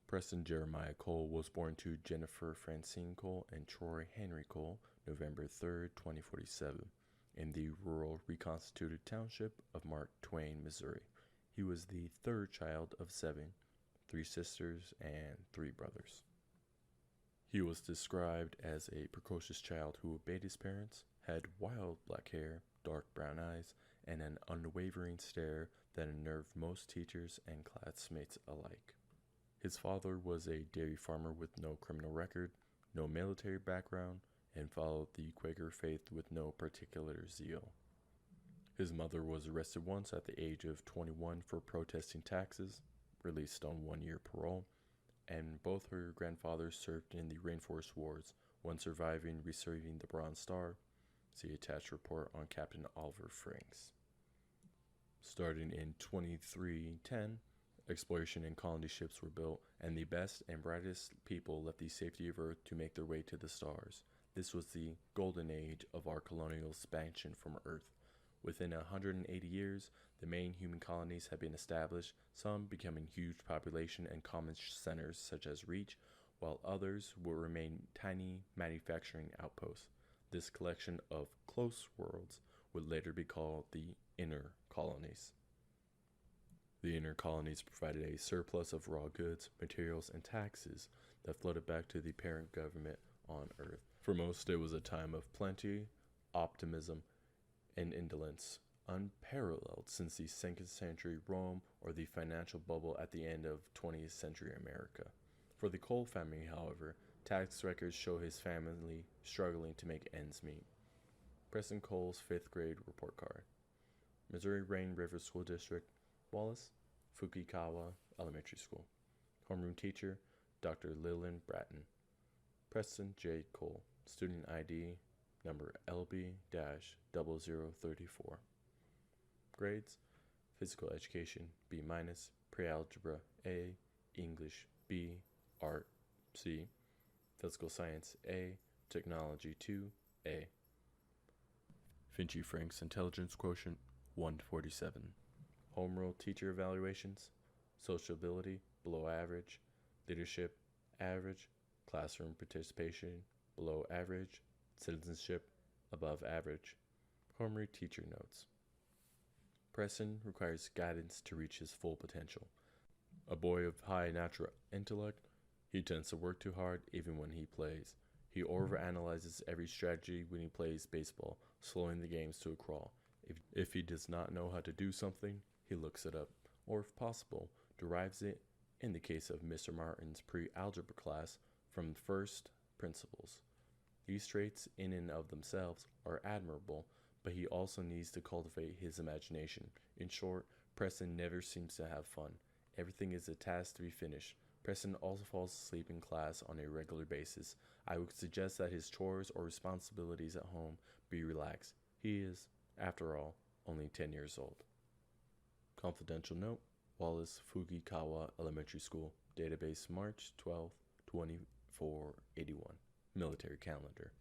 Preston Jeremiah Cole was born to Jennifer Francine Cole and Troy Henry Cole, November 3, 2047, in the rural reconstituted township of Mark Twain, Missouri. He was the third child of 7, 3 sisters and 3 brothers. He was described as a precocious child who obeyed his parents, had wild black hair, dark brown eyes, and an unwavering stare that unnerved most teachers and classmates alike. His father was a dairy farmer with no criminal record, no military background, and followed the Quaker faith with no particular zeal. His mother was arrested once at the age of 21 for protesting taxes, released on 1-year parole, and both her grandfathers served in the Rainforest Wars, one surviving receiving the Bronze Star. See attached report on Captain Oliver Franks. Starting in 2310, exploration and colony ships were built, and the best and brightest people left the safety of Earth to make their way to the stars. This was the golden age of our colonial expansion from Earth. Within 180 years, the main human colonies had been established, some becoming huge population and commerce centers such as Reach, while others will remain tiny manufacturing outposts. This collection of close worlds would later be called the inner colonies. The inner colonies provided a surplus of raw goods, materials, and taxes that floated back to the parent government on Earth. For most, it was a time of plenty, optimism, and indolence, unparalleled since the 2nd century Rome or the financial bubble at the end of 20th century America. For the Cole family, however, tax records show his family struggling to make ends meet. Preston Cole's 5th grade report card. Missouri Rain River School District, Wallace, Fukikawa Elementary School. Homeroom teacher, Dr. Nylund Bratton. Preston J. Cole. Student ID number LB-0034. Grades: Physical Education B-, Pre-Algebra A, English B, Art C, Physical Science A, Technology 2 A. Finchy Frank's Intelligence Quotient 147. Home Rule Teacher Evaluations: Sociability below average, Leadership average, Classroom Participation below average, Citizenship above average. Home Read Teacher Notes. Preston requires guidance to reach his full potential. A boy of high natural intellect, he tends to work too hard even when he plays. He overanalyzes every strategy when he plays baseball, slowing the games to a crawl. If he does not know how to do something, he looks it up, or if possible, derives it, in the case of Mr. Martin's pre-algebra class, from first principles. These traits in and of themselves are admirable, but he also needs to cultivate his imagination. In short, Preston never seems to have fun. Everything is a task to be finished. Preston also falls asleep in class on a regular basis. I would suggest that his chores or responsibilities at home be relaxed. He is, after all, only 10 years old. Confidential note: Wallace Fukikawa Elementary School. Database March 12, 2481. Military calendar.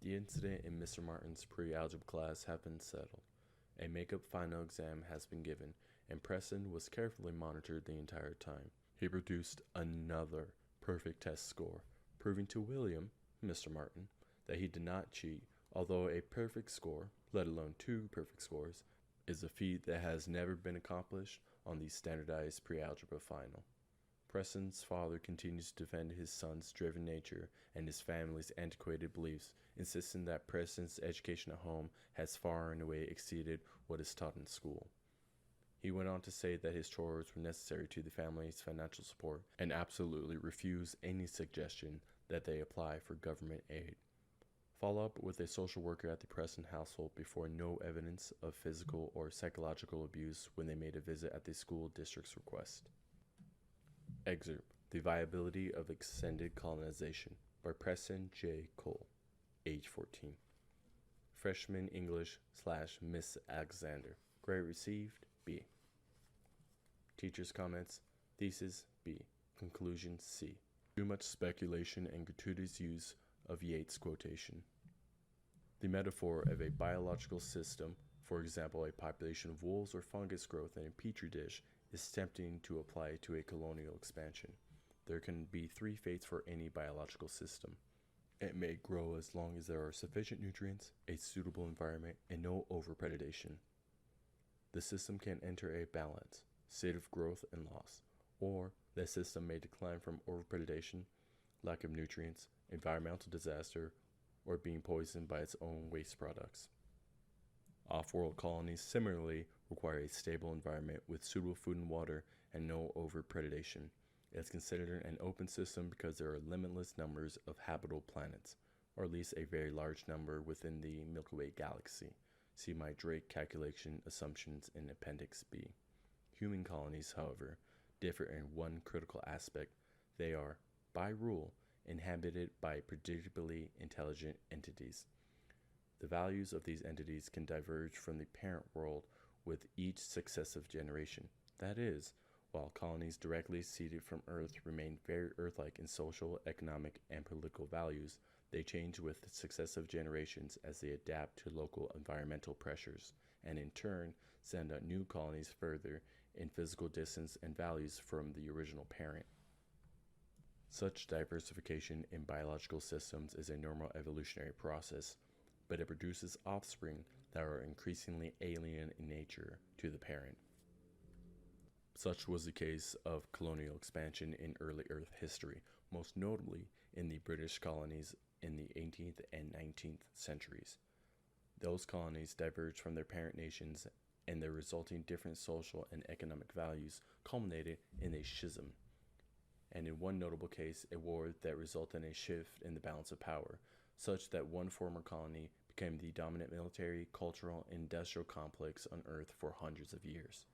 The incident in Mr. Martin's pre-algebra class have been settled. A make-up final exam has been given, and Preston was carefully monitored the entire time. He produced another perfect test score, proving to William, Mr. Martin, that he did not cheat, although a perfect score, let alone 2 perfect scores, is a feat that has never been accomplished on the standardized pre-algebra final. Preston's father continues to defend his son's driven nature and his family's antiquated beliefs, insisting that Preston's education at home has far and away exceeded what is taught in school. He went on to say that his chores were necessary to the family's financial support and absolutely refused any suggestion that they apply for government aid. Follow up with a social worker at the Preston household before no evidence of physical or psychological abuse when they made a visit at the school district's request. Excerpt: The Viability of Extended Colonization by Preston J. Cole, age 14. Freshman English / Miss Alexander. Grade received B. Teacher's comments: Thesis B. Conclusion C. Too much speculation and gratuitous use of Yeats' quotation. The metaphor of a biological system, for example a population of wolves or fungus growth in a petri dish, is tempting to apply to a colonial expansion. there can be three fates for any biological system. It may grow as long as there are sufficient nutrients, a suitable environment, and no overpredation. The system can enter a balance, state of growth and loss, or the system may decline from overpredation, lack of nutrients, environmental disaster, or being poisoned by its own waste products. Off-world colonies similarly require a stable environment with suitable food and water and no overpredation. It is considered an open system because there are limitless numbers of habitable planets, or at least a very large number within the Milky Way galaxy. See my Drake calculation assumptions in Appendix B. Human colonies, however, differ in one critical aspect. They are, by rule, inhabited by predictably intelligent entities. The values of these entities can diverge from the parent world with each successive generation. That is, while colonies directly seeded from Earth remain very Earth-like in social, economic, and political values, they change with successive generations as they adapt to local environmental pressures, and in turn send out new colonies further in physical distance and values from the original parent. Such diversification in biological systems is a normal evolutionary process, but it produces offspring that are increasingly alien in nature to the parent. Such was the case of colonial expansion in early Earth history, most notably in the British colonies in the 18th and 19th centuries. Those colonies diverged from their parent nations, and their resulting different social and economic values culminated in a schism, and in one notable case, a war that resulted in a shift in the balance of power, such that one former colony became the dominant military, cultural, and industrial complex on Earth for hundreds of years.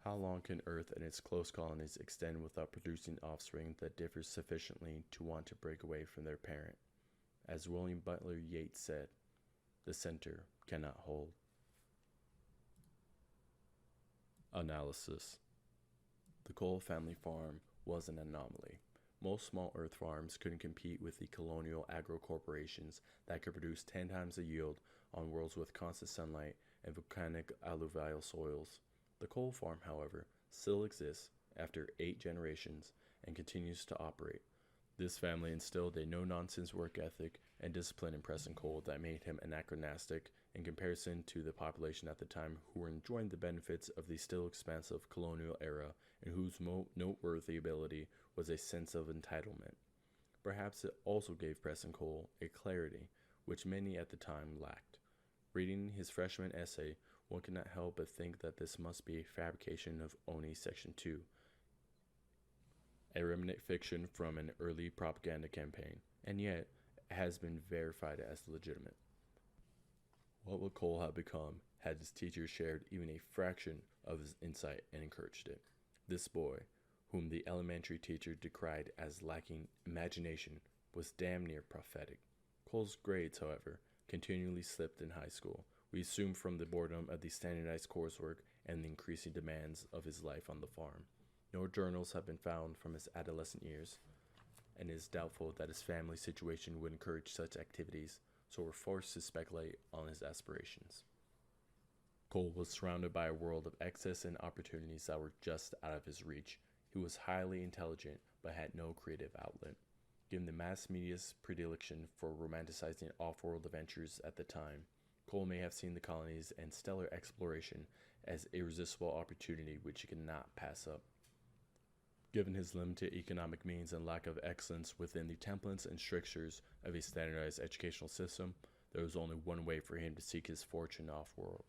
How long can Earth and its close colonies extend without producing offspring that differs sufficiently to want to break away from their parent? As William Butler Yeats said, the center cannot hold. Analysis. The Cole family farm was an anomaly. Most small Earth farms couldn't compete with the colonial agro-corporations that could produce 10 times the yield on worlds with constant sunlight and volcanic alluvial soils. The Cole farm, however, still exists after 8 generations and continues to operate. This family instilled a no-nonsense work ethic and discipline in Preston Cole that made him anachronistic in comparison to the population at the time who were enjoying the benefits of the still expansive colonial era and whose noteworthy ability was a sense of entitlement. Perhaps it also gave Preston Cole a clarity which many at the time lacked. Reading his freshman essay, one cannot help but think that this must be a fabrication of Oni Section 2, a remnant fiction from an early propaganda campaign, and yet has been verified as legitimate. What would Cole have become had his teacher shared even a fraction of his insight and encouraged it? This boy, whom the elementary teacher decried as lacking imagination, was damn near prophetic. Cole's grades, however, continually slipped in high school. We assume from the boredom of the standardized coursework and the increasing demands of his life on the farm. No journals have been found from his adolescent years, and it is doubtful that his family situation would encourage such activities, so we're forced to speculate on his aspirations. Cole was surrounded by a world of excess and opportunities that were just out of his reach. He was highly intelligent, but had no creative outlet. Given the mass media's predilection for romanticizing off-world adventures at the time, Cole may have seen the colonies and stellar exploration as irresistible opportunity which he could not pass up. Given his limited economic means and lack of excellence within the templates and strictures of a standardized educational system, there was only one way for him to seek his fortune off-world.